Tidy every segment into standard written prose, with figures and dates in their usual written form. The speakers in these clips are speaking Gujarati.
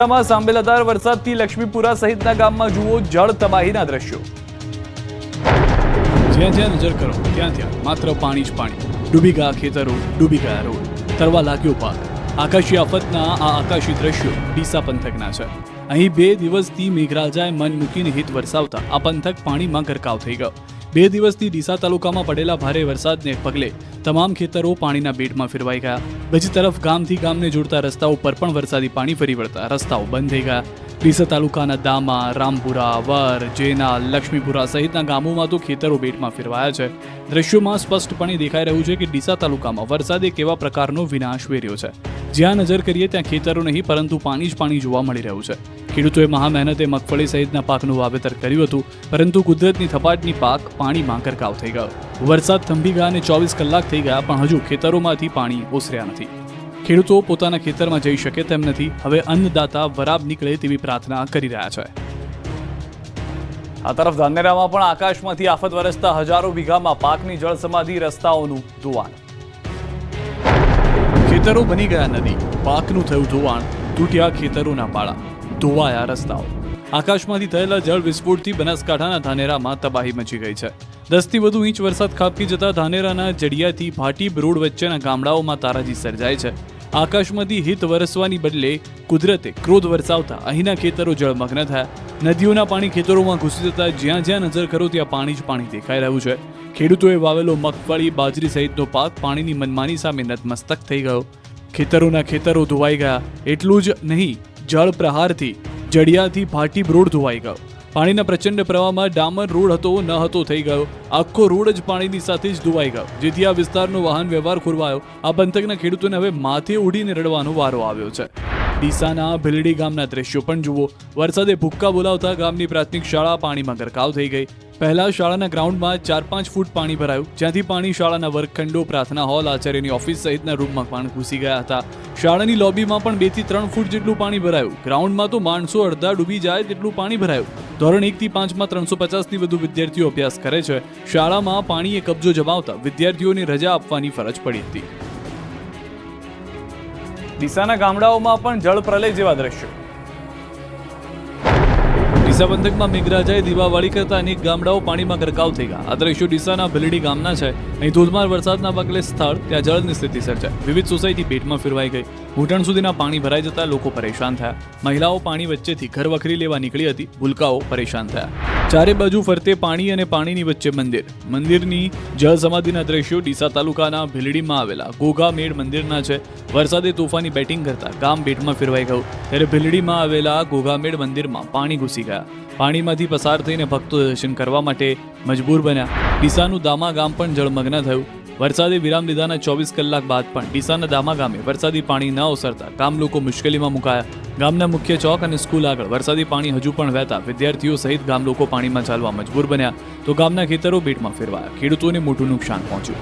માં સાંબેલાધાર વરસાદથી લક્ષ્મીપુરા સહિતના ગામમાં જુઓ જળ તબાહીના દ્રશ્યો। જ્યાં જ્યાં નજર કરો ત્યાં ત્યાં માત્ર પાણી જ પાણી। ડૂબી ગયા ખેતરો, ડૂબી ગયા રોડ, તરવા લાગ્યો પાક। આકાશી આફતના આ આકાશી દ્રશ્યો ડીસા પંથકના છે। અહીં 2 દિવસથી મેઘરાજાએ મન મૂકીને હિત વરસાવતા આ પંથક પાણીમાં ગરકાવ થઈ ગયો। 2 દિવસથી ડીસા તાલુકામાં પડેલા ભારે વરસાદને પગલે તમામ ખેતરો પાણીના બેટમાં ફેરવાઈ ગયા। બીજી તરફ ગામથી ગામને જોડતા રસ્તાઓ પર પણ વરસાદી પાણી ફરી વળતા રસ્તાઓ બંધ થઈ ગયા। ડીસા તાલુકાના દામા, રામપુરા, વર, જેના, લક્ષ્મીપુરા સહિતના ગામોમાં તો ખેતરો બેટમાં ફેરવાયા છે। દ્રશ્યોમાં સ્પષ્ટપણે દેખાઈ રહ્યું છે કે ડીસા તાલુકામાં વરસાદે કેવા પ્રકારનો વિનાશ વેર્યો છે। જ્યાં નજર કરીએ ત્યાં ખેતરો નહીં પરંતુ પાણી જ પાણી જોવા મળી રહ્યું છે। ખેડૂતોએ મહા મહેનતે મગફળી સહિતના પાકનું વાવેતર કર્યું હતું, પરંતુ કુદરતની થપાટની પાક પાણીમાં ગરકાવ થઈ ગયો। વરસાદ થંભી ગયા અને 24 કલાક થઈ ગયા પણ હજુ ખેતરોમાંથી પાણી ઓસર્યા નથી। ખેડૂતો પોતાના ખેતરમાં જઈ શકે તેમ નથી। હવે અન્નદાતા વરાબ નીકળે તેવી પ્રાર્થના કરી રહ્યા છે। આ તરફ ધાનેરામાં પણ આકાશમાંથી આફત વરસતા હજારો વીઘામાં પાકની જળ સમાધિ, રસ્તાઓનું ધોવાણ। ખેતરો બની ગયા નદી, પાકનું થયું ધોવાણ, તૂટ્યા ખેતરોના પાળા, ધોવાયા રસ્તાઓ। આકાશમાંથી થયેલા જળ વિસ્ફોટથી બનાસકાંઠાના ધાનેરામાં તબાહી મચી ગઈ છે। 10 થી વધુ ઇંચ વરસાદ ખાબકી જતા ધાનેરાના જડિયાથી ભાટીબ રોડ વચ્ચેના ગામડાઓમાં તારાજી સર્જાય છે। આકાશમાંથી હિત વરસવાની બદલે કુદરતે ક્રોધ વરસાવતા અહીંના ખેતરો જળમગ્ન થયા। નદીઓના પાણી ખેતરોમાં ઘૂસી જતા જ્યાં જ્યાં નજર કરો ત્યાં પાણી જ પાણી દેખાઈ રહ્યું છે। ખેડૂતોએ વાવેલો મગફળી, બાજરી સહિતનો પાક પાણીની મનમાની સામે નતમસ્તક થઈ ગયો। ખેતરોના ખેતરો ધોવાઈ ગયા। એટલું જ નહીં, જળ પ્રહારથી જડિયાથી ભાટીબ રોડ ધોવાઈ ગયો। પાણીના પ્રચંડ પ્રવાહમાં ડામર રોડ હતો ન હતો થઈ ગયો। આખો રોડ જ પાણીની સાથે જ ધોવાઈ ગયો, જેથી આ વિસ્તારનો વાહન વ્યવહાર ખોરવાયો। આ પંથકના ખેડૂતોને હવે માથે ઉડીને રડવાનો વારો આવ્યો છે। ડીસાના ભીલડી ગામના દ્રશ્યો પણ જુઓ। વરસાદે ભૂક્કા બોલાવતા ગામની પ્રાથમિક શાળા પાણીમાં ગરકાવ થઈ ગઈ। પહેલા શાળાના ગ્રાઉન્ડમાં 4-5 ફૂટ પાણી ભરાયું, જ્યાંથી પાણી શાળાના વર્ગખંડો, પ્રાર્થના હોલ, આચાર્યની ઓફિસ સહિતના રૂમમાં પાણી ઘૂસી ગયા હતા। શાળાની લોબીમાં પણ 2 થી 3 ફૂટ જેટલું પાણી ભરાયું। ગ્રાઉન્ડમાં તો માણસો અડધા ડૂબી જાય તેટલું પાણી ભરાયું। ધોરણ 1 થી 5માં 350 થી વધુ વિદ્યાર્થીઓ અભ્યાસ કરે છે। શાળામાં પાણીએ કબજો જમાવતા વિદ્યાર્થીઓને રજા આપવાની ફરજ પડી હતી। ડીસાના ગામડાઓમાં પણ જળ પ્રલય જેવા દ્રશ્યો। ડીસા પંથકમાં મેઘરાજાએ દીવાવાળી કરતા અનેક ગામડાઓ પાણીમાં ગરકાવ થઈ ગયા। આ દ્રશ્યો ડીસાના ભીલડી ગામના છે। અહીં ધોધમાર વરસાદના પગલે સ્થળ ત્યાં જળની સ્થિતિ સર્જાઈ। વિવિધ સોસાયટી બેટમાં ફેરવાઈ ગઈ। ઘૂંટણ સુધીના પાણી ભરાઈ જતા લોકો પરેશાન થયા। મહિલાઓ પાણી વચ્ચેથી ઘર વખરી લેવા નીકળી હતી, ભૂલકાઓ પરેશાન થયા। ચારે બાજુ ફરતે પાણી અને પાણીની વચ્ચે મંદિર। મંદિરની જળ સમાધિના દ્રશ્યો ડીસા તાલુકાના ભીલડીમાં આવેલા ગોગા મેળ મંદિરના છે। વરસાદે તોફાની બેટિંગ કરતા ગામ બેટમાં ફેરવાઈ ગયું, ત્યારે ભીલડીમાં આવેલા ગોગામેળ મંદિરમાં પાણી ઘૂસી ગયા। પાણીમાંથી પસાર થઈને ભક્તો દર્શન કરવા માટે મજબૂર બન્યા। ડીસાનું દામા ગામ પણ જળમગ્ન થયું। વરસાદે વિરામ લીધાના 24 કલાક બાદ પણ ડીસાના દામા ગામે વરસાદી પાણી ન ઓસરતા ગામ લોકો મુશ્કેલીમાં મુકાયા। ગામના મુખ્ય ચોક અને સ્કૂલ આગળ વરસાદી પાણી હજુ પણ વહેતા વિદ્યાર્થીઓ સહિત ગામ લોકો પાણીમાં ચાલવા મજબૂર બન્યા, તો ગામના ખેતરો બેટમાં ફેરવાયા। ખેડૂતોને મોટું નુકસાન પહોંચ્યું।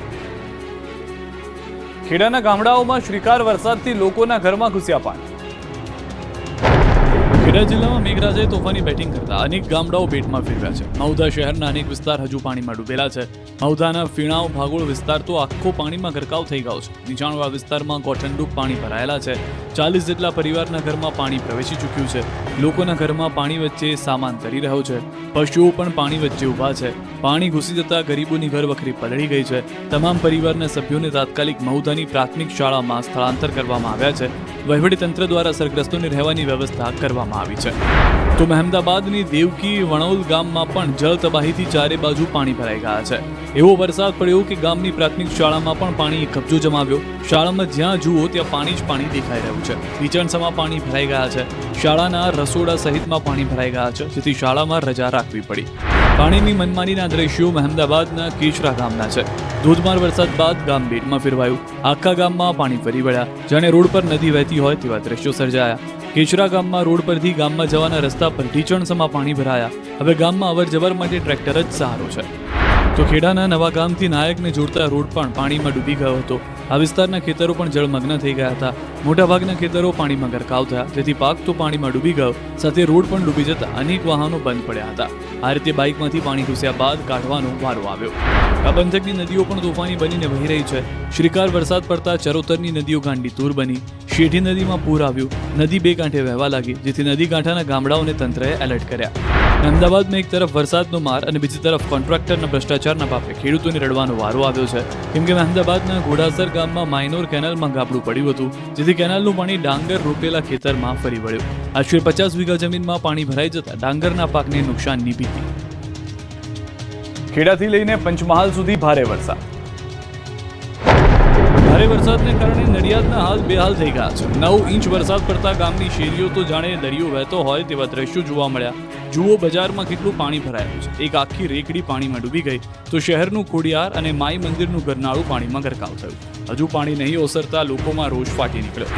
ખેડાના ગામડાઓમાં શ્રીકાર વરસાદથી લોકોના ઘરમાં ઘૂસ્યા પાણી। ખેડા જિલ્લામાં મેઘરાજાએ તોફાની બેટિંગ કરતા અનેક ગામડાઓ બેટમાં ફેરવ્યા છે। મહુધા શહેરના અનેક વિસ્તાર હજુ પાણીમાં ડૂબેલા છે। મહુધાના ફીણાવ, ભાગોળ વિસ્તાર તો આખો પાણીમાં ગરકાવ થઈ ગયો છે। નીચાણવાળા વિસ્તારમાં ગોઠણડૂબ પાણી ભરાયેલા છે। 40 જેટલા પરિવારના ઘરમાં પાણી પ્રવેશી ચૂક્યું છે। લોકોના ઘરમાં પાણી વચ્ચે સામાન તરી રહ્યો છે। પશુઓ પણ પાણી વચ્ચે ઊભા છે। પાણી ઘૂસી જતા ગરીબોની ઘર વખરી પલળી ગઈ છે। તમામ પરિવારના સભ્યોને તાત્કાલિક મહુધાની પ્રાથમિક શાળામાં સ્થળાંતર કરવામાં આવ્યા છે। વહીવટીતંત્ર દ્વારા અસરગ્રસ્તોને રહેવાની વ્યવસ્થા કરવામાં આવી છે। તો મહેમદાબાદની દેવકી વણોલ ગામમાં પણ જળ તબાહીથી ચારે બાજુ પાણી ભરાઈ ગયા છે। એવો વરસાદ પડ્યો કે ગામની પ્રાથમિક શાળામાં પણ પાણીએ કબજો જમાવ્યો। શાળામાં જ્યાં જુઓ ત્યાં પાણી જ પાણી દેખાઈ રહ્યું છે। નીચાણસમાં પાણી ભરાઈ ગયા છે। શાળાના રસોડા સહિતમાં પાણી ભરાઈ ગયા છે, જેથી શાળામાં રજા રાખવી પડી। પાણીની મનમાનીના દ્રશ્યો મહેમદાબાદના કેશરા ગામના છે। ધોધમાર વરસાદ બાદ ગામ બેટમાં ફેરવાયું। આખા ગામમાં પાણી ફરી વળ્યા, જાણે રોડ પર નદી વહેતી હોય તેવા દ્રશ્યો સર્જાયા। કેશરા ગામમાં રોડ પરથી ગામમાં જવાના રસ્તા પર ઢીચણસમાં પાણી ભરાયા। હવે ગામમાં અવર જવર માટે ટ્રેક્ટર જ સહારો છે। તો ખેડાના નવા ગામથી નાયકને જોડતા રોડ પણ પાણીમાં ડૂબી ગયો હતો। આ વિસ્તારના ખેતરો પણ જળમગ્ન થઈ ગયા હતા। મોટાભાગના ખેતરો પાણીમાં ગરકાવ થયા, જેથી પાક તો પાણીમાં ડૂબી ગયો, સાથે રોડ પણ ડૂબી જતા અનેક વાહનો બંધ પડ્યા હતા। આ રીતે બાઇકમાંથી પાણી ઘૂસ્યા બાદ કાઢવાનો વારો આવ્યો। આ પંથકની નદીઓ પણ તોફાની બનીને વહી રહી છે। શ્રીકાર વરસાદ પડતા ચરોતરની નદીઓ ગાંડીતુર બની। શેઠી નદીમાં પૂર આવ્યું, નદી બે કાંઠે વહેવા લાગી, જેથી નદી કાંઠાના ગામડાઓને તંત્રએ એલર્ટ કર્યા. અમદાવાદમાં એક તરફ વરસાદનો માર અને બીજી તરફ કોન્ટ્રાક્ટરના ભ્રષ્ટાચારના પાપે ખેડૂતોને રડવાનો વારો આવ્યો છે. કેમ કે અમદાવાદના ઘોડાસર ગામમાં માઇનોર કેનાલમાં ગાબડું પડ્યું હતું, જેથી કેનાલનું પાણી ડાંગર રોપેલા ખેતરમાં ફરી વળ્યું. આશરે 50 વીઘા જમીનમાં પાણી ભરાઈ જતા ડાંગરના પાકને નુકસાનની ભીતિ. ખેડાથી લઈને પંચમહાલ સુધી ભારે વરસાદ. ભારે વરસાદને કારણે નડિયાદના હાલ બેહાલ થઈ ગયા છે. 9 ઇંચ વરસાદ પડતા ગામની શેરીઓ તો જાણે દરિયો વહેતો હોય તેવા દ્રશ્યો જોવા મળ્યા. જુઓ બજારમાં કેટલું પાણી ભરાયેલું છે. એક આખી રેકડી પાણીમાં ડૂબી ગઈ તો શહેરનું ખોડિયાર અને માઈ મંદિરનું ગરનાળું પાણીમાં ગરકાવ થયું. હજુ પાણી નહીં ઓસરતા લોકોમાં રોષ ફાટી નીકળ્યો.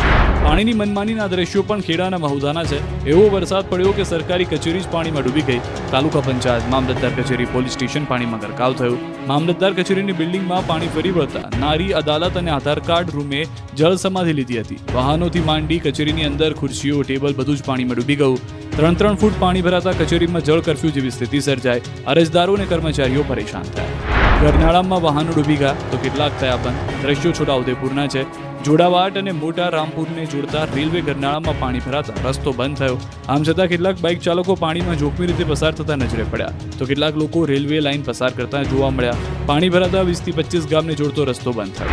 પાણીની મનમાનીના દ્રશ્યો પણ ખેડાના મહુધાના છે. એવો વરસાદ પડ્યો કે સરકારી કચેરી જ પાણીમાં ડૂબી ગઈ. તાલુકા પંચાયત, મામલતદાર કચેરી, પોલીસ સ્ટેશન પાણીમાં ગરકાવ થયું. મામલતદાર કચેરીની બિલ્ડિંગમાં પાણી ફરી વળતા નારી અદાલત અને આધાર કાર્ડ રૂમે જળ સમાધિ લીધી હતી. વાહનોથી માંડી કચેરીની અંદર ખુરશીઓ, ટેબલ બધું જ પાણીમાં ડૂબી ગયું. 3 ફૂટ પાણી ભરાતા કચેરીમાં જળ કરફ્યુ જેવી સ્થિતિ સર્જાઈ. અરજદારો અને કર્મચારીઓ પરેશાન થયા. ગરનાળામાં વાહનો ડૂબી ગયા તો કેટલાક થયા બંધ. દ્રશ્યો છોટાઉદેપુરના છે. જોડાવાટ અને મોટા રામપુરને જોડતા રેલવે ગરનાળામાં પાણી ભરાતા રસ્તો બંધ થયો. આમ છતાં કેટલાક બાઇક ચાલકો પાણીમાં જોખમી રીતે પસાર થતા નજરે પડ્યા તો કેટલાક લોકો રેલવે લાઇન પસાર કરતા જોવા મળ્યા. પાણી ભરાતા 20 થી 25 ગામને જોડતો રસ્તો બંધ થયો.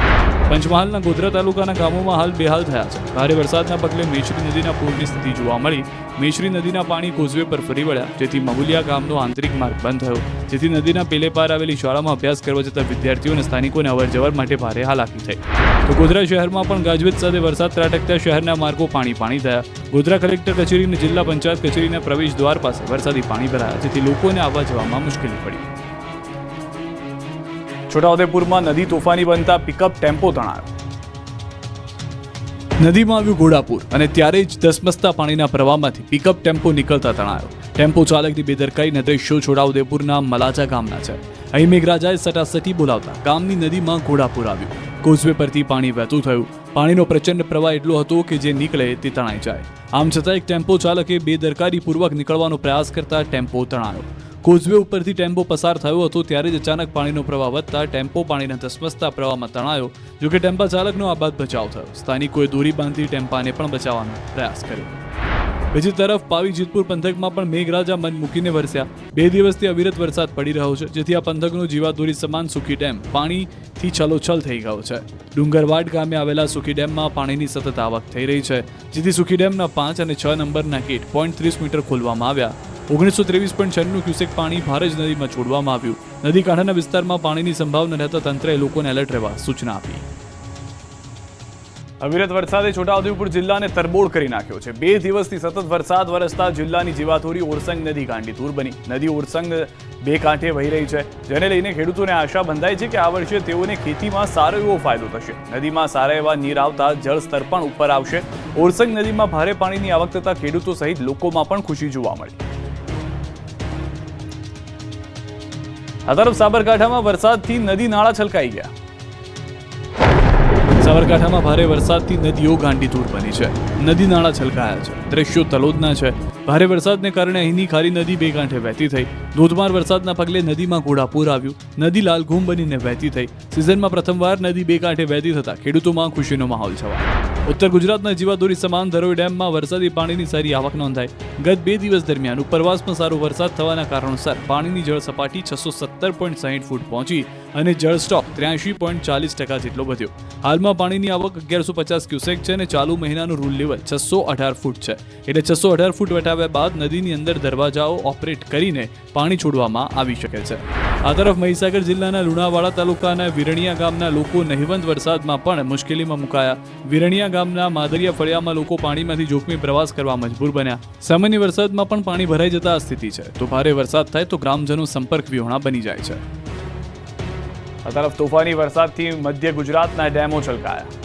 પંચમહાલના ગોધરા તાલુકાના ગામોમાં હાલ બેહાલ થયા છે. ભારે વરસાદના પગલે મેશ્રી નદીના પૂરની સ્થિતિ જોવા મળી. મેશ્રી નદીના પાણી કોઝવે પર ફરી વળ્યા, જેથી મહુલિયા ગામનો આંતરિક માર્ગ બંધ થયો, જેથી નદીના પેલે પાર આવેલી શાળામાં અભ્યાસ કરવા જતા વિદ્યાર્થીઓ અને સ્થાનિકોને અવરજવર માટે ભારે હાલાકી થઈ. તો ગોધરા શહેરમાં પણ ગાજવીજ સાથે વરસાદ ત્રાટકતા શહેરના માર્ગો પાણી થયા. ગોધરા કલેક્ટર કચેરી અને જિલ્લા પંચાયત કચેરીના પ્રવેશ દ્વાર પાસે વરસાદી પાણી ભરાયા, જેથી લોકોને આવવા જવામાં મુશ્કેલી પડી. છોટાઉદેપુરમાં નદી તોફાની બનતા પિકઅપ ટેમ્પો તણાયો. નદીમાં આવ્યું ઘોડાપુર અને ત્યારે જ ધસમસતા પાણીના પ્રવાહમાંથી પિકઅપ ટેમ્પો નીકળતા તણાયો. ટેમ્પો ચાલકની બેદરકારીના દ્રશ્યો છોટાઉદેપુરના મલાજા ગામના છે. અહીં મેઘરાજાએ સટાસટી બોલાવતા ગામની નદીમાં ઘોડાપુર આવ્યું. કોઝવે પરથી પાણી વહેતું થયું. પાણીનો પ્રચંડ પ્રવાહ એટલો હતો કે જે નીકળે તે તણાઈ જાય. આમ છતાં એક ટેમ્પો ચાલકે બેદરકારીપૂર્વક નીકળવાનો પ્રયાસ કરતા ટેમ્પો તણાયો. કોઝવે ઉપરથી ટેમ્પો પસાર થયો હતો ત્યારે જ અચાનક પાણીનો પ્રવાહ વધતા ટેમ્પો પાણીના ધસમસતા પ્રવાહમાં તણાયો. જોકે ટેમ્પા ચાલકનો આબાદ બચાવ થયો. સ્થાનિકોએ દોરી બાંધી ટેમ્પાને પણ બચાવવાનો પ્રયાસ કર્યો. બીજી તરફ પાવી જેતપુર પંથકમાં પણ મેઘરાજા મન મૂકીને વરસ્યા. 2 દિવસથી અવિરત વરસાદ પડી રહ્યો છે, જેથી આ પંથકનો જીવાદોરી સમાન સુખી ડેમ પાણીથી છલોછલ થઈ ગયો છે. ડુંગરવાડ ગામે આવેલા સુખી ડેમમાં પાણીની સતત આવક થઈ રહી છે, જેથી સુખી ડેમના 5 અને 6 નંબરના ગેટ 0.30 મીટર ખોલવામાં આવ્યા. 1923.96 ક્યુસેક પાણી ભારેજ નદીમાં છોડવામાં આવ્યું. નદી કાંઠાના વિસ્તારમાં પાણીની સંભાવના રહેતા તંત્રએ લોકોને એલર્ટ રહેવા સૂચના આપી. અવિરત વરસાદે છોટાઉદેપુર જિલ્લાને તરબોળ કરી નાખ્યો છે. 2 દિવસથી સતત વરસાદ વરસતા જિલ્લાની જીવાદોરી ઓરસંગ નદી ગાંડીતુર બની. નદી ઓરસંગ બે કાંઠે વહી રહી છે, જેને લઈને ખેડૂતોને આશા બંધાઈ છે કે આ વર્ષે તેઓને ખેતીમાં સારો એવો ફાયદો થશે. નદીમાં સારા એવા નીર આવતા જળસ્તર પણ ઉપર આવશે. ઓરસંગ નદીમાં ભારે પાણીની આવક થતા ખેડૂતો સહિત લોકોમાં પણ ખુશી જોવા મળી. આ તરફ સાબરકાંઠામાં વરસાદથી નદી નાળા છલકાઈ ગયા. સાબરકાંઠામાં ભારે વરસાદથી નદીઓ ગાંડીતુર બની છે. નદી નાળા છલકાયા છે. દ્રશ્યો તલોદના છે. ભારે વરસાદને કારણે અહીંની ખારી નદી બે કાંઠે વહેતી થઈ. ધોધમાર વરસાદના પગલે નદીમાં ઘોડાપુર આવ્યું. નદી લાલઘૂમ બનીને વહેતી થઈ. સિઝનમાં પ્રથમવાર નદી બે કાંઠે વહેતી થતા ખેડૂતોમાં ખુશીનો માહોલ છવાયો. ઉત્તર ગુજરાતના જીવાદોરી સમાન ધરોઈ ડેમમાં વરસાદી પાણીની સારી આવક નોંધાઈ. ગત 2 દિવસ દરમિયાન ઉપરવાસમાં સારો વરસાદ થવાના કારણોસર પાણીની જળ સપાટી 617.60 ફૂટ પહોંચી અને જળ સ્ટોક 83.40% જેટલો વધ્યો. હાલમાં પાણીની આવક 1150 ક્યુસેક છે અને ચાલુ મહિનાનું રૂલ લેવલ 618 ફૂટ છે. એટલે 618 ફૂટ વટાવ્યા બાદ નદીની અંદર દરવાજાઓ ઓપરેટ કરીને પાણી છોડવામાં આવી શકે છે. આ તરફ મહીસાગર જિલ્લાના લુણાવાડા તાલુકાના વિરણિયા ગામના લોકો નહિવંત વરસાદમાં પણ મુશ્કેલીમાં મુકાયા. વિરણિયા ગામના માદરિયા ફળિયામાં લોકો પાણીમાંથી જોખમી પ્રવાસ કરવા મજબૂર બન્યા. સામાન્ય વરસાદમાં પણ પાણી ભરાઈ જતા આ સ્થિતિ છે. તો ભારે વરસાદ થાય તો ગ્રામજનો સંપર્ક વિહોણા બની જાય છે. આ તરફ તોફાની વરસાદથી મધ્ય ગુજરાતના ડેમો છલકાયા.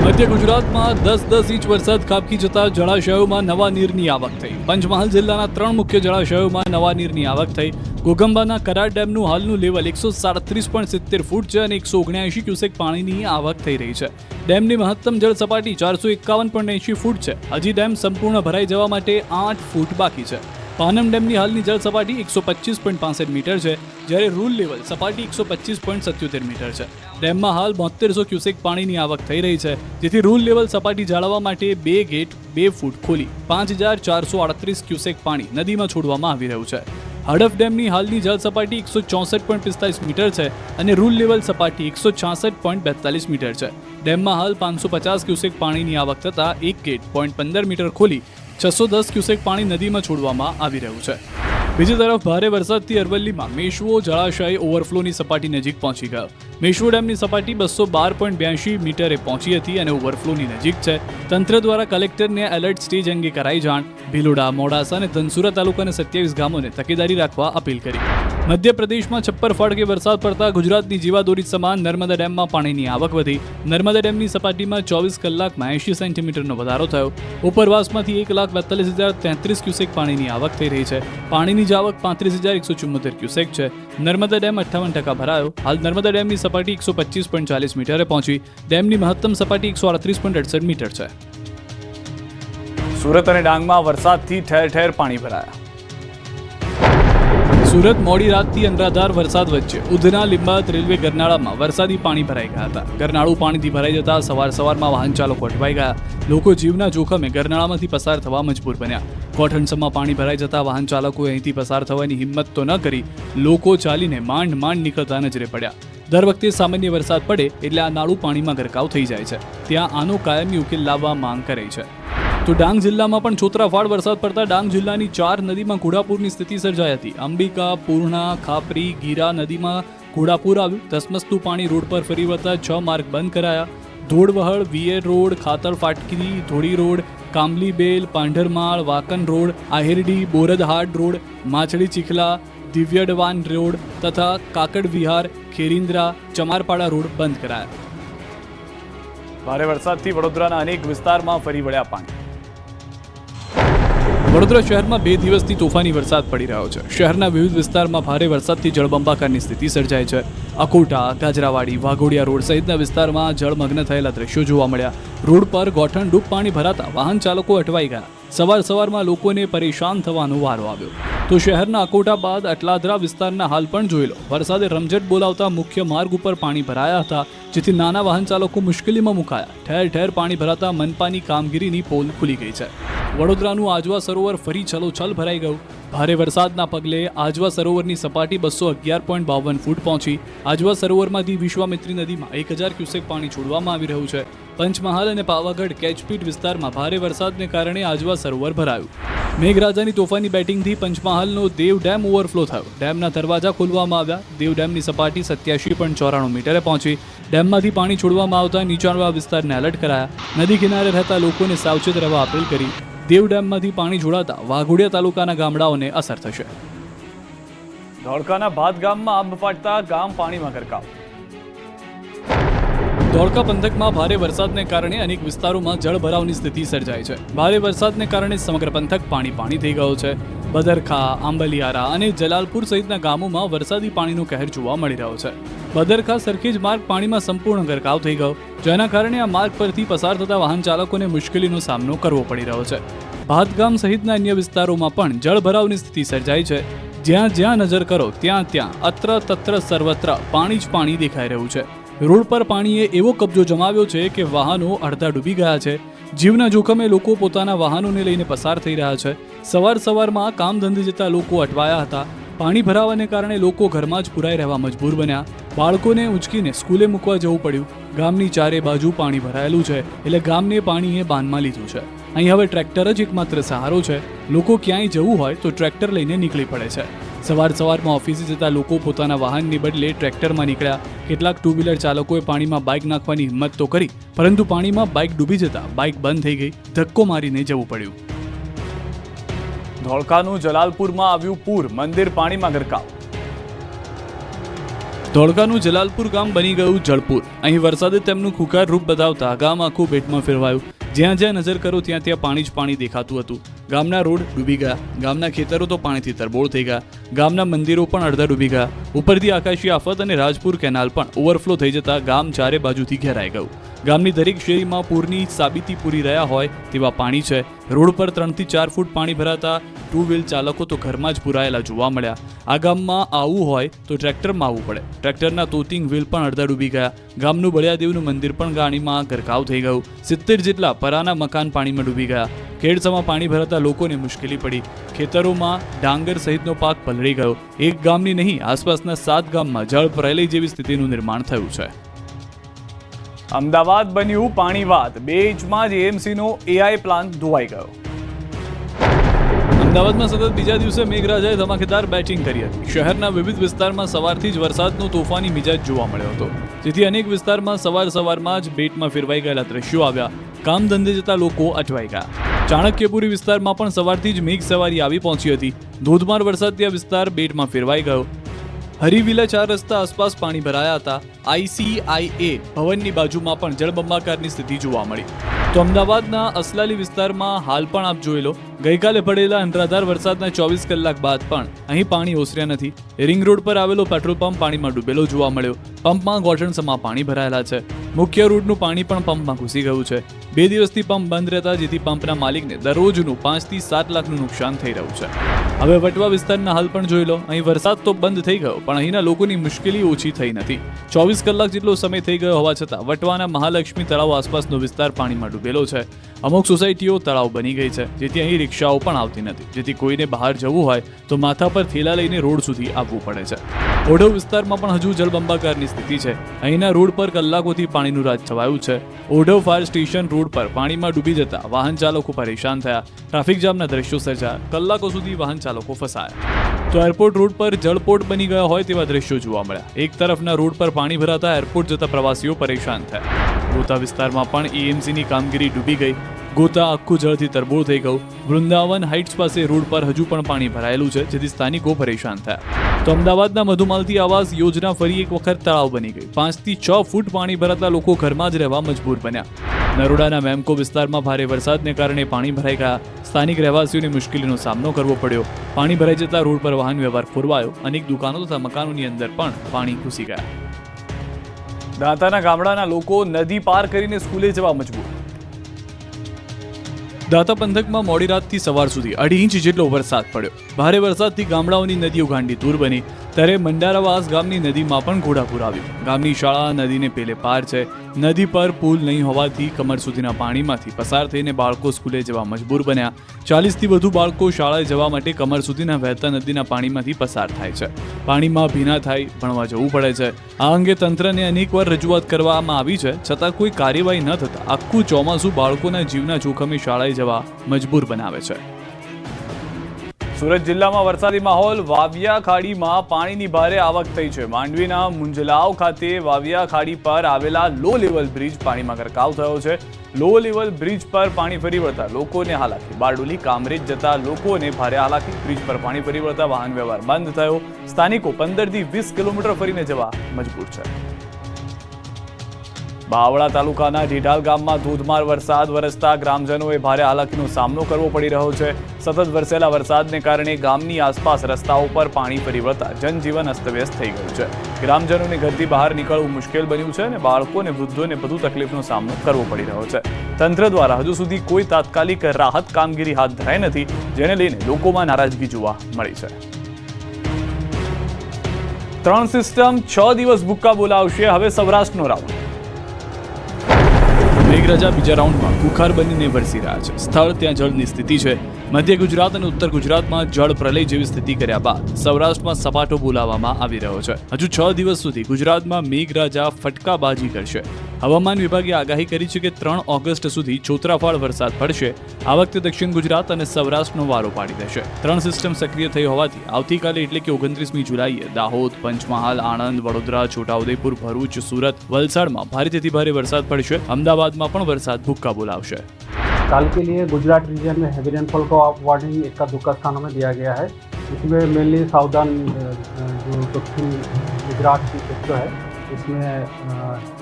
મધ્ય ગુજરાતમાં 10-10 ઇંચ વરસાદ ખાબકી જતા જળાશયોમાં નવા નીરની આવક થઈ. પંચમહાલ જિલ્લાના 3 મુખ્ય જળાશયોમાં નવા નીરની આવક થઈ. ઘોઘંબાના કરાર ડેમનું હાલનું લેવલ 137.70 ફૂટ છે અને 179 ક્યુસેક પાણીની આવક થઈ રહી છે. ડેમની મહત્તમ જળ સપાટી 451.80 ફૂટ છે. હજી ડેમ સંપૂર્ણ ભરાઈ જવા માટે 8 ફૂટ બાકી છે. પાનમ ડેમની હાલની જળ સપાટી 125.65 મીટર છે, જ્યારે રૂલ લેવલ સપાટી 125.77 મીટર છે. ડેમમાં હાલ 7200 ક્યુસેક પાણીની આવક થઈ રહી છે, જેથી રૂલ લેવલ સપાટી જાળવવા માટે 2 ગેટ 2 ફૂટ ખોલી 5438 ક્યુસેક પાણી નદીમાં છોડવામાં આવી રહ્યું છે. હડફ ડેમની હાલની જળ સપાટી 164.45 મીટર છે અને રૂલ લેવલ સપાટી 166.42 મીટર છે. ડેમમાં હાલ 550 ક્યુસેક પાણીની આવક થતાં 1 ગેટ 0.15 મીટર ખોલી 610 ક્યુસેક પાણી નદીમાં છોડવામાં આવી રહ્યું છે. બીજી તરફ ભારે વરસાદથી અરવલ્લીમાં મેશ્વો જળાશય ઓવરફ્લોની સપાટી નજીક પહોંચી ગયો. મેશ્વો ડેમની સપાટી 212.82 મીટરે પહોંચી હતી અને ઓવરફ્લોની નજીક છે. તંત્ર દ્વારા કલેક્ટરને એલર્ટ સ્ટેજ અંગે કરાઈ જાણ. ભીલોડા, મોડાસા અને ધનસુરા તાલુકાના 27 ગામોને તકેદારી રાખવા અપીલ કરી. મધ્યપ્રદેશમાં છપ્પર ફાટકે વરસાદ પડતા ગુજરાતની જીવાદોરી સમાન નર્મદા ડેમમાં પાણીની આવક વધી. નર્મદા ડેમની સપાટીમાં 24 કલાકમાં 80 સેન્ટીમીટરનો વધારો થયો. ઉપરવાસમાંથી 1,42,033 ક્યુસેક પાણીની આવક થઈ રહી છે. પાણીની આવક 35,174 ક્યુસેક છે. નર્મદા ડેમ 58% ભરાયો. હાલ નર્મદા ડેમની સપાટી 125.40 મીટરે પહોંચી. ડેમની મહત્તમ સપાટી 138.68 મીટર છે. સુરત અને ડાંગમાં વરસાદથી ઠેર ઠેર પાણી ભરાયા. સુરત મોડી રાતથી અનરાધાર વરસાદ વચ્ચે ઉધના લીંબાયત રેલવે ગરનાળામાં વરસાદી પાણી ભરાઈ ગયા હતા. ગરનાળું પાણીથી ભરાઈ જતા સવારમાં વાહન ચાલકો અટવાઈ ગયા. લોકો જીવના જોખમે ગરનાળામાંથી પસાર થવા મજબૂર બન્યા. કોઠણસમાં પાણી ભરાઈ જતા વાહન ચાલકોએ અહીંથી પસાર થવાની હિંમત તો ન કરી લોકો ચાલીને માંડ નીકળતા નજરે પડ્યા. દર વખતે સામાન્ય વરસાદ પડે એટલે આ નાળું પાણીમાં ગરકાવ થઈ જાય છે. ત્યાં આનો કાયમી ઉકેલ લાવવા માંગ કરાઈ છે. તો ડાંગ જિલ્લામાં પણ છોતરાફાડ વરસાદ પડતા ડાંગ જિલ્લાની 4 નદીમાં ઘોડાપૂરની સ્થિતિ સર્જાઈ હતી. અંબિકા, પૂર્ણા, ખાપરી, ગીરા નદીમાં ઘોડાપૂર આવ્યું. ધસમસતું પાણી રોડ પર ફરી વળતા 6 માર્ગ બંધ કરાયા. ધોળવહળ, વિયર રોડ, ખાતર ફાટકી, ધોળી રોડ, કામલી બેલ, પાંઢરમાળ, વાકન રોડ, આહિરડી, બોરદહાટ રોડ, માછડી ચીખલા, દિવ્યડવાન રોડ તથા કાકડ વિહાર, ખેરિન્દ્રા, ચમારપાડા રોડ બંધ કરાયા. ભારે વરસાદથી વડોદરાના અનેક વિસ્તારમાં ફરી વળ્યા પાણી. વડોદરા શહેરમાં 2 દિવસથી તોફાની વરસાદ પડી રહ્યો છે. શહેરના વિવિધ વિસ્તારમાં ભારે વરસાદથી જળબંબાકારની સ્થિતિ સર્જાઈ છે. અકોટા, ગાજરાવાડી, વાઘોડિયા રોડ સહિતના વિસ્તારમાં જળમગ્ન થયેલા દ્રશ્યો જોવા મળ્યા. રોડ પર ગોઠણડૂબ પાણી ભરાતા વાહન ચાલકો અટવાઈ ગયા. સવારમાં લોકોને પરેશાન થવાનો વારો આવ્યો. તો શહેરના અકોટા બાદ અટલાદરા વિસ્તારના હાલ પણ જોઈ લો. વરસાદે રમઝટ બોલાવતા મુખ્ય માર્ગ ઉપર પાણી ભરાયા હતા, જેથી નાના વાહન ચાલકો મુશ્કેલીમાં મુકાયા. ઠેર ઠેર પાણી ભરાતા મનપાની કામગીરીની પોલ ખુલી ગઈ છે. વડોદરાનું આજવા સરોવર ફરી છલોછલ ભરાઈ ગયું. ભારે વરસાદના પગલે આજવા સરોવરની સપાટી 211.52 ફૂટ પહોંચી. આજવા સરોવરમાંથી વિશ્વામિત્રી નદીમાં 1000 ક્યુસેક પાણી છોડવામાં આવી રહ્યું છે. પંચમહાલ અને પાવાગઢ કેચપીટ વિસ્તારમાં ભારે વરસાદને કારણે આજવા સરોવર ભરાયું. મેઘરાજાની તોફાની બેટિંગથી પંચમહાલનો દેવ ડેમ ઓવરફ્લો થયો. ડેમના દરવાજા ખોલવામાં આવ્યા. દેવ ડેમની સપાટી 87.94 મીટરે પહોંચી. ડેમમાંથી પાણી છોડવામાં આવતા નીચાણવાળા વિસ્તારને એલર્ટ કરાયા. નદી કિનારે રહેતા લોકોને સાવચેત રહેવા અપીલ કરી. દેવ ડેમમાંથી પાણી છોડાતા વાઘોડિયા તાલુકાના ગામડાઓને અસર થશે. ધોળકાના ભાત ગામમાં આબ ફાટતા ગામ પાણીમાં ગરકાવ. ધોળકા પંથકમાં ભારે વરસાદને કારણે અનેક વિસ્તારોમાં જળભરાવની સ્થિતિ સર્જાઈ છે. ભારે વરસાદને કારણે સમગ્ર પંથક પાણી થઈ ગયો છે. બદરખા, આંબલિયારા અને જલાલપુર સહિતના ગામોમાં વરસાદી પાણીનો કહેર જોવા મળી રહ્યો છે. બદરખા સરખેજ માર્ગ પાણીમાં સંપૂર્ણ ગરકાવ થઈ ગયો, જેના કારણે આ માર્ગ પરથી પસાર થતા વાહન ચાલકોને મુશ્કેલીનો સામનો કરવો પડી રહ્યો છે. ભાતગામ સહિતના અન્ય વિસ્તારોમાં પણ જળભરાવની સ્થિતિ સર્જાઈ છે. જ્યાં નજર કરો ત્યાં અત્ર તત્ર સર્વત્ર પાણી જ પાણી દેખાઈ રહ્યું છે. રોડ પર પાણીએ એવો કબજો જમાવ્યો છે કે વાહનો અડધા ડૂબી ગયા છે. જીવના જોખમે લોકો પોતાના વાહનોને લઈને પસાર થઈ રહ્યા છે. સવારમાં કામ ધંધે જતા લોકો અટવાયા હતા. પાણી ભરાવાને કારણે લોકો ઘરમાં જ પુરાઈ રહેવા મજબૂર બન્યા. બાળકોને ઉંચકીને સ્કૂલે મૂકવા જવું પડ્યું. ગામની ચારે બાજુ પાણી ભરાયેલું છે, એટલે ગામને પાણીએ બાનમાં લીધું છે. અહીં હવે ટ્રેક્ટર જ એકમાત્ર સહારો છે. લોકો ક્યાંય જવું હોય તો ટ્રેક્ટર લઈને નીકળી પડે છે. સવારમાં ઓફિસે જતા લોકો પોતાના વાહનની બદલે ટ્રેક્ટરમાં નીકળ્યા. કેટલાક ટુ વ્હીલર ચાલકોએ પાણીમાં બાઇક નાખવાની હિંમત તો કરી, પરંતુ પાણીમાં બાઇક ડૂબી જતા બાઇક બંધ થઈ ગઈ. ધક્કો મારીને જવું પડ્યું. ધોળકાનું જલાલપુરમાં આવ્યું પૂર, મંદિર પાણીમાં ગરકાવ. ધોળકાનું જલાલપુર ગામ બની ગયું જળપુર. અહીં વરસાદે તેમનું ખુખાર રૂપ બતાવતા ગામ આખું બેટમાં ફેરવાયું. જ્યાં નજર કરો ત્યાં પાણી જ પાણી દેખાતું હતું. ગામના રોડ ડૂબી ગયા. ગામના ખેતરો તો પાણીથી તરબોળ થઈ ગયા. ગામના મંદિરો પણ અડધા ડૂબી ગયા. ઉપરથી આકાશી આફત અને રાજપુર કેનાલ પણ ઓવરફ્લો થઈ જતા ગામ ચારે બાજુથી ઘેરાઈ ગયું. ગામની દરેક શેરીમાં પૂરની સાબિતી પૂરી રહ્યા હોય તેવા પાણી છે. રોડ પર 3 થી 4 ફૂટ પાણી ભરાતા ટુ વ્હીલ ચાલકો તો ઘરમાં જ પુરાયેલા જોવા મળ્યા. આ ગામમાં આવવું હોય તો ટ્રેક્ટરમાં આવવું પડે. ટ્રેક્ટરના તોતિંગ વ્હીલ પણ અડધા ડૂબી ગયા. ગામનું બળિયાદેવનું મંદિર પણ પાણીમાં ગરકાવ થઈ ગયું. 70 જેટલા પરાના મકાન પાણીમાં ડૂબી ગયા. ખેડસમાં પાણી ભરાતા લોકોને મુશ્કેલી પડી. ખેતરોમાં ડાંગર સહિતનો પાક પલળી ગયો. એક ગામની નહીં, આસપાસના 7 ગામમાં જળ પ્રલય જેવી સ્થિતિનું નિર્માણ થયું છે. અમદાવાદ બન્યું પાણીવાદ. 2 ઇંચમાં જ એએમસીનો એઆઈ પ્લાન્ટ ધોવાઈ ગયો. અમદાવાદમાં સતત બીજા દિવસે મેઘરાજાએ ધમાકેદાર બેટિંગ કરી હતી. શહેરના વિવિધ વિસ્તારમાં સવારથી જ વરસાદનો તોફાની મિજાજ જોવા મળ્યો હતો, જેથી અનેક વિસ્તારમાં સવારમાં જ બેટમાં ફેરવાઈ ગયેલા દ્રશ્યો આવ્યા. કામ ધંધે જતા લોકો અટવાઈ ગયા. ચાણક્યપુરી વિસ્તારમાં પણ સવારથી જ મેઘ સવારી આવી પહોંચી હતી. ધોધમાર વરસાદથી આ વિસ્તાર બેટમાં ફેરવાઈ ગયો. હરિવિલા 4 રસ્તા આસપાસ પાણી ભરાયા હતા. ICIA ભવનની બાજુમાં પણ જળબંબાકારની સ્થિતિ જોવા મળી. તો અમદાવાદના અસલાલી વિસ્તારમાં હાલ પણ આપ જોઈ લો, ગઈકાલે પડેલા અનરાધાર વરસાદના 24 કલાક બાદ પણ અહીં પાણી ઓસર્યા નથી. રિંગ રોડ પર આવેલો પેટ્રોલ પંપ પાણીમાં ડૂબેલો જોવા મળ્યો. પંપમાં ગોઠણસમાં પાણી ભરાયેલા છે. મુખ્ય રોડનું પાણી પણ પંપમાં ઘૂસી ગયું છે. 2 દિવસથી પંપ બંધ રહેતા જેથી પંપના માલિકને દરરોજનું 5 થી 7 લાખનું નુકસાન થઈ રહ્યું છે. હવે વટવા વિસ્તારના હાલ પણ જોઈ લો. અહીં વરસાદ તો બંધ થઈ ગયો, પણ અહીંના લોકોની મુશ્કેલી ઓછી થઈ નથી. 24 કલાક જેટલો સમય થઈ ગયો હોવા છતાં વટવાના મહાલક્ષ્મી તળાવ આસપાસનો વિસ્તાર પાણીમાં ડૂબેલો છે. અમુક સોસાયટીઓ તળાવ બની ગઈ છે, જેથી અહીં રિક્ષાઓ પણ આવતી નથી. જેથી કોઈને બહાર જવું હોય તો માથા પર થેલા લઈને રોડ સુધી આવવું પડે છે. ઓઢવ વિસ્તારમાં પણ હજુ જળબંબાકારની સ્થિતિ છે. અહીંના રોડ પર કલાકોથી પાણીનું રાજ છવાયું છે. ઓઢવ ફાયર સ્ટેશન રોડ પર પાણીમાં ડૂબી જતા વાહન ચાલકો પરેશાન થયા. ટ્રાફિક જામના દ્રશ્યો સર્જાયા. કલાકો સુધી વાહન ચાલકો ફસાયા. તો એરપોર્ટ રોડ પર જળપોટ બની ગયા હોય તેવા દ્રશ્યો જોવા મળ્યા. એક તરફના રોડ પર પાણી ભરાતા એરપોર્ટ જતા પ્રવાસીઓ પરેશાન થયા. ગોતા વિસ્તારમાં પણ એએમસીની કામગીરી ડૂબી ગઈ. ગોતા આખું જળથી તરબોળ થઈ ગયું. વૃંદાવન હાઇટ્સ પાસે રોડ પર હજુ પણ પાણી ભરાયેલું છે, જેથી સ્થાનિકો પરેશાન થયા. તો અમદાવાદના મધુમાલતી આવાસ યોજના ફરી એક વખત તળાવ બની ગઈ. 5 થી 6 ફૂટ પાણી ભરાતા લોકો ઘરમાં જ રહેવા મજબૂર બન્યા. નરોડાના મેમકો વિસ્તારમાં ભારે વરસાદને કારણે પાણી ભરાઈ ગયા. સ્થાનિક રહેવાસીઓને મુશ્કેલીનો સામનો કરવો પડ્યો. પાણી ભરાઈ જતા રોડ પર વાહન વ્યવહાર ખોરવાયો. અનેક દુકાનો તથા મકાનોની અંદર પણ પાણી ઘૂસી ગયા. દાંતાના ગામડાના લોકો નદી પાર કરીને સ્કૂલે જવા મજબૂર. દાંતા પંથકમાં મોડી રાતથી સવાર સુધી 2.5 ઇંચ જેટલો વરસાદ પડ્યો. ભારે વરસાદથી ગામડાઓની નદીઓ ગાંડી દૂર બની. ત્યારે મંડારાવાસ ગામની નદીમાં પણ ઘોડાપૂર આવ્યું. ગામની શાળા નદીને પેલે પાર છે. નદી પર પુલ નહીં હોવાથી કમર સુધીના પાણીમાંથી પસાર થઈને બાળકો સ્કૂલે જવા મજબૂર બન્યા. 40 થી વધુ બાળકો શાળાએ જવા માટે કમર સુધીના વહેતા નદીના પાણીમાંથી પસાર થાય છે. પાણીમાં ભીના થાય ભણવા જવું પડે છે. આ અંગે તંત્રને અનેકવાર રજૂઆત કરવામાં આવી છે, છતાં કોઈ કાર્યવાહી ન થતા આખું ચોમાસું બાળકોના જીવના જોખમે શાળાએ જવા મજબૂર બનાવે છે. સુરત જિલ્લામાં વરસાદી માહોલ. વાવિયા ખાડીમાં પાણીની ભારે આવક થઈ છે. માંડવીના મુંજલાવ ખાતે વાવિયા ખાડી પર આવેલા લો લેવલ બ્રિજ પાણીમાં ગરકાવ થયો છે. લો લેવલ બ્રિજ પર પાણી ફરી વળતા લોકોને હાલાકી. બારડોલી કામરેજ જતા લોકોને ભારે હાલાકી. બ્રિજ પર પાણી ફરી વળતા વાહન વ્યવહાર બંધ થયો. સ્થાનિકો 15 થી 20 કિલોમીટર ફરીને જવા મજબૂર છે. બાવળા તાલુકાના ઢેઢાલ ગામમાં ધોધમાર વરસાદ વરસતા ગ્રામજનોએ ભારે હાલાકીનો સામનો કરવો પડી રહ્યો છે. સતત વરસેલા વરસાદને કારણે ગામની આસપાસ રસ્તાઓ પર પાણી ફરી વળતા જનજીવન અસ્તવ્યસ્ત થઈ ગયું છે. ગ્રામજનોને ઘરથી બહાર નીકળવું મુશ્કેલ બન્યું છે અને બાળકો અને વૃદ્ધોને વધુ તકલીફનો સામનો કરવો પડી રહ્યો છે. તંત્ર દ્વારા હજુ સુધી કોઈ તાત્કાલિક રાહત કામગીરી હાથ ધરાઈ નથી, જેને લઈને લોકોમાં નારાજગી જોવા મળી છે. 3 સિસ્ટમ 6 દિવસ ભૂક્કા બોલાવશે. હવે સૌરાષ્ટ્રનો રાઉન્ડ. મેઘરાજા બીજા રાઉન્ડમાં ખુખાર બનીને વરસી રહ્યા છે. સ્થળ ત્યાં જળની સ્થિતિ છે. મધ્ય ગુજરાત અને ઉત્તર ગુજરાતમાં જળ પ્રલય જેવી સ્થિતિ કર્યા બાદ સૌરાષ્ટ્રમાં સપાટો બોલાવવામાં આવી રહ્યો છે. હજુ 6 દિવસ સુધી ગુજરાતમાં મેઘરાજા ફટકાબાજી કરશે. હવામાન વિભાગે આગાહી કરી છે કે 3 ઓગસ્ટ સુધી ચોતરાફાળ વરસાદ પડશે. આ વખતે દક્ષિણ ગુજરાત અને સૌરાષ્ટ્રનો વારો પાડી દેશે. 3 સિસ્ટમ સક્રિય થઈ હોવાથી આવતીકાલે એટલે કે 29મી જુલાઈએ દાહોદ, પંચમહાલ, આણંદ, વડોદરા, છોટાઉદેપુર, ભરૂચ, સુરત, વલસાડમાં ભારેથી ભારે વરસાદ પડશે. અમદાવાદમાં પણ વરસાદ ભૂક્કા બોલાવશે. काल के लिए गुजरात रीजन में हैवी रेनफॉल का वार्निंग इक्का दुक्का स्थानों में दिया गया है. इसमें मेनली साउदर्न जो दक्षिण गुजरात की क्षेत्र है इसमें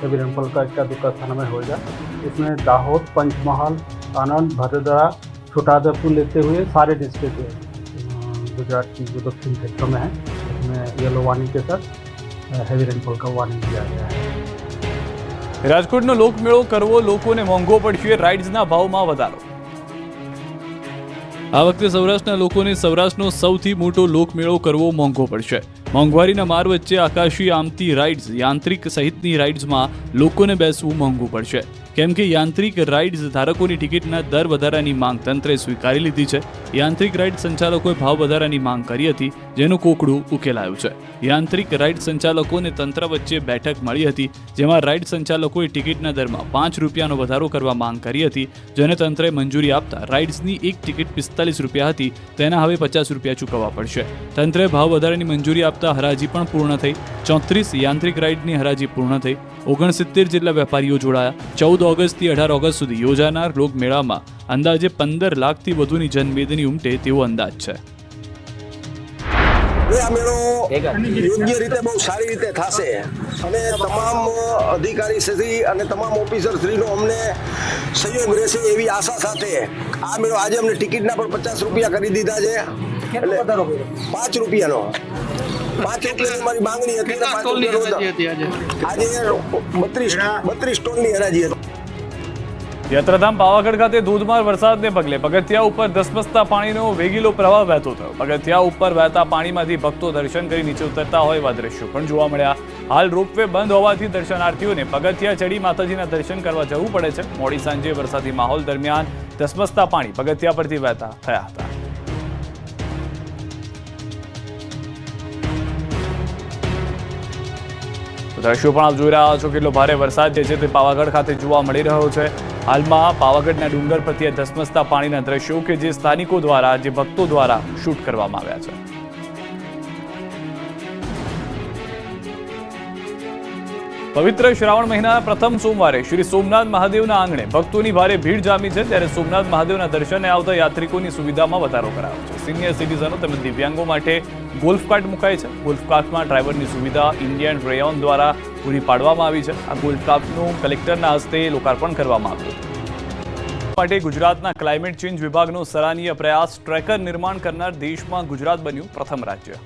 हैवी रेनफॉल का इक्का दुक्का स्थानों में होगा. इसमें दाहोद, पंचमहाल, आनंद, भदोदरा, छोटाउदेपुर लेते हुए सारे डिस्ट्रिक्ट गुजरात की जो दक्षिण क्षेत्र में है इसमें येलो वार्निंग के साथ हैवी रेनफॉल का वार्निंग दिया गया है. રાજકોટનો લોકમેળો કરવો લોકોને મોંઘો પડશે, રાઇડ્સના ભાવમાં વધારો. આ વખતે સૌરાષ્ટ્રના લોકોને સૌરાષ્ટ્રનો સૌથી મોટો લોકમેળો કરવો મોંઘો પડશે. મોંઘવારીના માર વચ્ચે આકાશી આમતી રાઇડ્સ, યાંત્રિક સહિતની રાઇડ્સમાં લોકોને બેસવું મોંઘું પડશે. કેમ કે યાંત્રિક રાઇડ્સ ધારકોની ટિકિટના દર વધારાની માંગ તંત્રે સ્વીકારી લીધી છે. યાંત્રિક રાઇડ સંચાલકોએ ભાવ વધારાની માંગ કરી હતી, જેનું કોકડું ઉકેલાયું છે. યાંત્રિક રાઇડ સંચાલકોને તંત્ર વચ્ચે બેઠક મળી હતી, જેમાં રાઇડ સંચાલકોએ ટિકિટના દરમાં 5 રૂપિયાનો વધારો કરવા માંગ કરી હતી, જેને તંત્રે મંજૂરી આપતા રાઇડ્સની એક ટિકિટ 45 રૂપિયા હતી, તેના હવે 50 રૂપિયા ચૂકવવા પડશે. તંત્રે ભાવ વધારાની મંજૂરી આપતા હરાજી પણ પૂર્ણ થઈ. 34 યાંત્રિક રાઇડની હરાજી પૂર્ણ થઈ. 69 જેટલા વેપારીઓ જોડાયા. 14 ઓગસ્ટથી 18 ઓગસ્ટ સુધી યોજાનાર લોકમેળામાં અંદાજે 15 લાખથી વધુની જનમેદની ઉમટે તેવો અંદાજ છે. આ મેળો યોગ્ય રીતે બહુ સારી રીતે થશે અને તમામ અધિકારી શ્રી અને તમામ ઓફિસર શ્રીનો અમને સહયોગ રહેશે એવી આશા સાથે આ મેળો આજે અમને ટિકિટના પણ 50 રૂપિયા કરી દીધા છે. એટલે 5 રૂપિયાનો 5 રૂપિયાની મારી માંગણી હતી. આજે 32 સ્ટોલની હરાજી હતી. યાત્રાધામ પાવાગઢ ખાતે ધોધમાર વરસાદને પગલે પગથિયા ઉપર ધસમસતા પાણીનો વેગીલો પ્રવાહ વહેતો થયો. પગથિયા ઉપર વહેતા પાણીમાંથી ભક્તો દર્શન કરી નીચે ઉતરતા હોય એવા દ્રશ્યો પણ જોવા મળ્યા. હાલ રોપવે બંધ હોવાથી દર્શનાર્થીઓને પગથિયા ચડી માતાજીના દર્શન કરવા જવું પડે છે. મોડી સાંજે વરસાદી માહોલ દરમિયાન ધસમસતા પાણી પગથિયા પરથી વહેતા થયા હતા. દ્રશ્યો પણ આપ જોઈ રહ્યા છો. કેટલો ભારે વરસાદ જે છે તે પાવાગઢ ખાતે જોવા મળી રહ્યો છે. હાલમાં પાવાગઢના ડુંગર પરથી ધસમસતા પાણીના દ્રશ્યો કે જે સ્થાનિકો દ્વારા, જે ભક્તો દ્વારા શૂટ કરવામાં આવ્યા છે. પવિત્ર શ્રાવણ મહિનાના પ્રથમ સોમવારે શ્રી સોમનાથ મહાદેવના આંગણે ભક્તોની ભારે ભીડ જામી છે. ત્યારે સોમનાથ મહાદેવના દર્શને આવતા યાત્રિકોની સુવિધામાં વધારો કરાયો છે. સિનિયર સિટીઝનો તેમજ દિવ્યાંગો માટે ગોલ્ફ કાર્ટ મુકાય છે. ગોલ્ફ કાર્ટમાં ડ્રાઈવરની સુવિધા ઇન્ડિયન રેયોન દ્વારા પૂરી પાડવામાં આવી છે. આ ગોલ્ફ કાર્ટનું કલેક્ટરના હસ્તે લોકાર્પણ કરવામાં આવ્યું માટે ગુજરાતના ક્લાઇમેટ ચેન્જ વિભાગનો સરાહનીય પ્રયાસ. ટ્રેકર નિર્માણ કરનાર દેશમાં ગુજરાત બન્યું પ્રથમ રાજ્ય.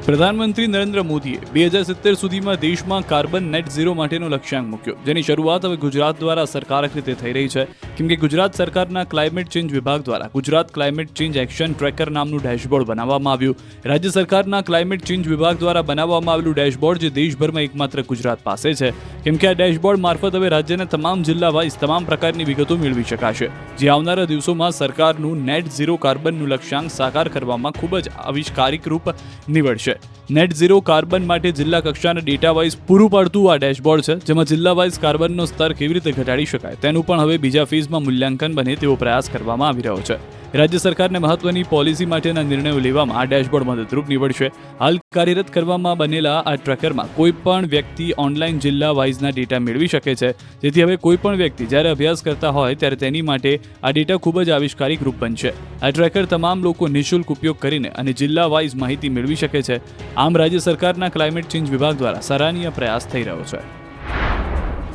પ્રધાનમંત્રી નરેન્દ્ર મોદીએ 2070 સુધીમાં દેશમાં કાર્બન નેટ ઝીરો માટેનો લક્ષ્યાંક મૂક્યો, જેની શરૂઆત હવે ગુજરાત દ્વારા અસરકારક રીતે થઈ રહી છે. કેમ કે ગુજરાત સરકારના ક્લાઇમેટ ચેન્જ વિભાગ દ્વારા Gujarat climate change action tracker નામનું ડેશબોર્ડ બનાવવામાં આવ્યું. રાજ્ય સરકારના ક્લાઇમેટ ચેન્જ વિભાગ દ્વારા બનાવવામાં આવેલું ડેશબોર્ડ જે દેશભરમાં એકમાત્ર ગુજરાત પાસે છે. કેમ કે આ ડેશબોર્ડ મારફત હવે રાજ્યના તમામ જિલ્લા વાઇઝ તમામ પ્રકારની વિગતો મેળવી શકાશે, જે આવનારા દિવસોમાં સરકારનું નેટ ઝીરો કાર્બનનું લક્ષ્યાંક સાકાર કરવામાં ખૂબ જ આવિષ્કારિક રૂપ નીવડશે. નેટ ઝીરો કાર્બન માટે જિલ્લા કક્ષાના ડેટા વાઇઝ પૂરું પાડતું આ ડેશબોર્ડ છે, જેમાં જિલ્લા વાઇઝ કાર્બનનો સ્તર કેવી રીતે ઘટાડી શકાય તેનું પણ હવે બીજા ફેઝમાં મૂલ્યાંકન બને તેવો પ્રયાસ કરવામાં આવી રહ્યો છે. રાજ્ય સરકારને મહત્વની પોલિસી માટેના નિર્ણયો લેવામાં આ ડેશબોર્ડ મદદરૂપ નીવડશે. હાલ કાર્યરત કરવામાં બનેલા આ ટ્રેકરમાં કોઈ પણ વ્યક્તિ ઓનલાઈન જિલ્લા વાઇઝના ડેટા મેળવી શકે છે, જેથી હવે કોઈ પણ વ્યક્તિ જ્યારે અભ્યાસ કરતા હોય ત્યારે તેની માટે આ ડેટા ખૂબ જ આવિષ્કારિક રૂપ બનશે. આ ટ્રેકર તમામ લોકો નિઃશુલ્ક ઉપયોગ કરીને અને જિલ્લા વાઇઝ માહિતી મેળવી શકે છે. આમ રાજ્ય સરકારના ક્લાઇમેટ ચેન્જ વિભાગ દ્વારા સરાહનીય પ્રયાસ થઈ રહ્યો છે.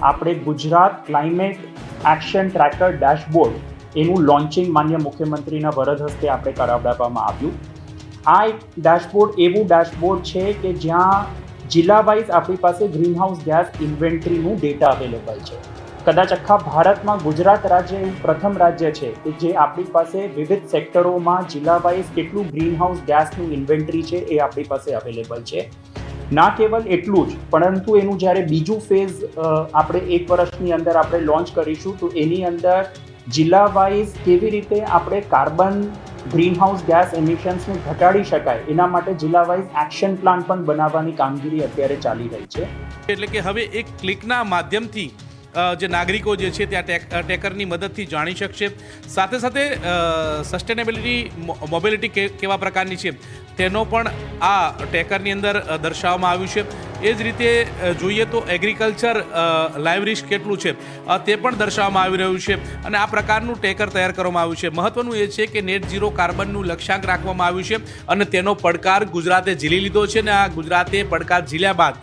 આપણે Gujarat climate action tracker dashboard એનું લોન્ચિંગ માન્ય મુખ્યમંત્રીના વરદ હસ્તે આપણે કરાવવામાં આવ્યું. આ એક ડેશબોર્ડ એવું ડેશબોર્ડ છે કે જ્યાં જિલ્લા વાઇઝ આપણી પાસે ગ્રીનહાઉસ ગેસ ઇન્વેન્ટરીનું ડેટા અવેલેબલ છે. કદાચ આખા ભારતમાં ગુજરાત રાજ્ય એવું પ્રથમ રાજ્ય છે કે જે આપણી પાસે વિવિધ સેક્ટરોમાં જિલ્લા વાઇઝ કેટલું ગ્રીનહાઉસ ગેસનું ઇન્વેન્ટરી છે એ આપણી પાસે અવેલેબલ છે. ના કેવલ એટલું જ, પરંતુ એનું જ્યારે બીજું ફેઝ આપણે 1 વર્ષની અંદર આપણે લોન્ચ કરીશું તો એની અંદર જિલ્લા વાઇઝ કેવી રીતે આપણે કાર્બન ગ્રીનહાઉસ ગેસ એમિશન્સને ઘટાડી શકાય એના માટે જિલ્લા વાઇઝ એક્શન પ્લાન પણ બનાવવાની કામગીરી અત્યારે ચાલી રહી છે. એટલે કે હવે એક ક્લિકના માધ્યમથી જે નાગરિકો જે છે ત્યાં ટેકરની મદદથી જાણી શકશે. સાથે સાથે સસ્ટેનેબિલિટી મોબિલિટી કેવા પ્રકારની છે તેનો પણ આ ટેકરની અંદર દર્શાવવામાં આવ્યું છે. એ જ રીતે જોઈએ તો એગ્રીકલ્ચર લાઈવ રિસ્ક કેટલું છે તે પણ દર્શાવવામાં આવી રહ્યું છે અને આ પ્રકારનું ટેકર તૈયાર કરવામાં આવ્યું છે. મહત્વનું એ છે કે નેટ ઝીરો કાર્બનનું લક્ષ્યાંક રાખવામાં આવ્યું છે અને તેનો પડકાર ગુજરાતે ઝીલી લીધો છે અને આ ગુજરાતે પડકાર ઝીલ્યા બાદ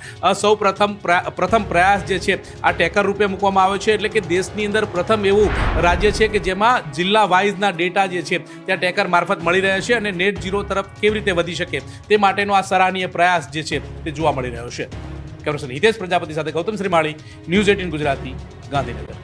સૌ પ્રથમ પ્રયાસ જે છે આ ટેકર રૂપે મૂકવામાં આવ્યો છે. એટલે કે દેશની અંદર પ્રથમ એવું રાજ્ય છે કે જેમાં જિલ્લા વાઇઝના ડેટા જે છે ત્યાં ટેકર મારફત મળી રહ્યા છે અને નેટ ઝીરો તરફ કેવી રીતે વધી શકે તે માટેનો આ સરાહનીય પ્રયાસ જે છે તે જોવા મળી રહ્યો છે. કેમેરા પર્સન હિતેશ પ્રજાપતિ સાથે ગૌતમ શ્રીમાળી, ન્યૂઝ 18 ગુજરાતી, ગાંધીનગર.